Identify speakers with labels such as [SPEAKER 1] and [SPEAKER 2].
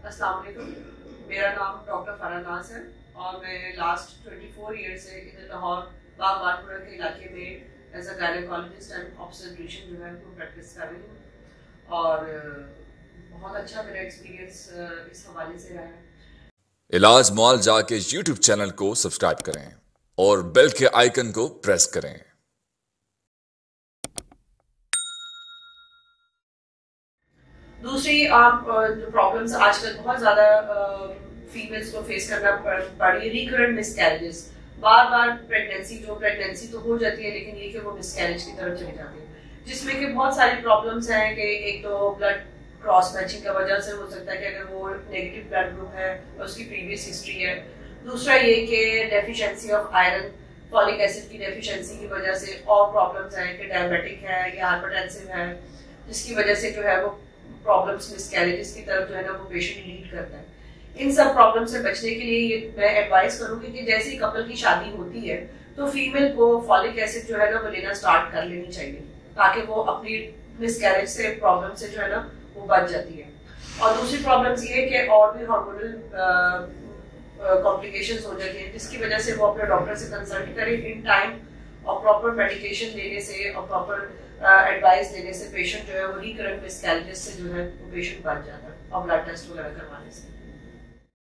[SPEAKER 1] अस्सलाम वालेकुम। मेरा नाम डॉक्टर फरहान नाज है और मैं लास्ट 24 ईयर से इधर लाहौर बागबानपुरा के इलाके में as a gynaecologist and obstetrician जो है वो प्रैक्टिस कर रही हूँ और बहुत अच्छा मेरा एक्सपीरियंस इस हवाले से रहा है।
[SPEAKER 2] इलाज मुआलजा के YouTube चैनल को सब्सक्राइब करें और बेल के आइकन को प्रेस करें।
[SPEAKER 1] दूसरी आप जो प्रॉब्लम्स आजकल बहुत ज़्यादा फीमेल्स को फेस करना पड़ रही है, रिकरेंट मिसकैरेजेस। बार बार प्रेगनेंसी तो हो जाती है लेकिन ये कि वो मिसकैरेज की तरफ चली जाती है, जिसमें कि बहुत सारी प्रॉब्लम्स हैं कि एक तो ब्लड क्रॉस मैचिंग की वजह से हो सकता है कि अगर वो नेगेटिव ब्लड ग्रुप है और उसकी प्रीवियस हिस्ट्री है। दूसरा ये कि deficiency of iron, folic acid की डेफिशिएंसी की वजह से और प्रॉब्लम्स हैं कि डायबिटिक है या हाइपरटेंसिव है, जिसकी वजह से जो है वो प्रॉब्लम्स मिसकैरेजेस की तरफ जो है ना वो पेशेंट लीड करता है। इन सब प्रॉब्लम से बचने के लिए ये मैं एडवाइस करूंगी कि जैसे ही कपल की शादी होती है तो फीमेल को फॉलिक एसिड जो है ना वो लेना स्टार्ट कर लेनी चाहिए, ताकि वो अपनी मिसकैरेज से प्रॉब्लम से जो है ना वो बच जाती है। और दूसरी प्रॉब्लम्स ये है कि और भी हार्मोनल कॉम्प्लिकेशंस हो जाती हैं, जिसकी वजह से वो अपने डॉक्टर से कंसल्ट करें इन टाइम और प्रॉपर मेडिकेशन लेने से और प्रॉपर एडवाइस देने से पेशेंट जो है वो रिकरेंट मिसकैरेजेस से जो है वो पेशेंट बच जाता है और ब्लड टेस्ट वगैरह करवाने से।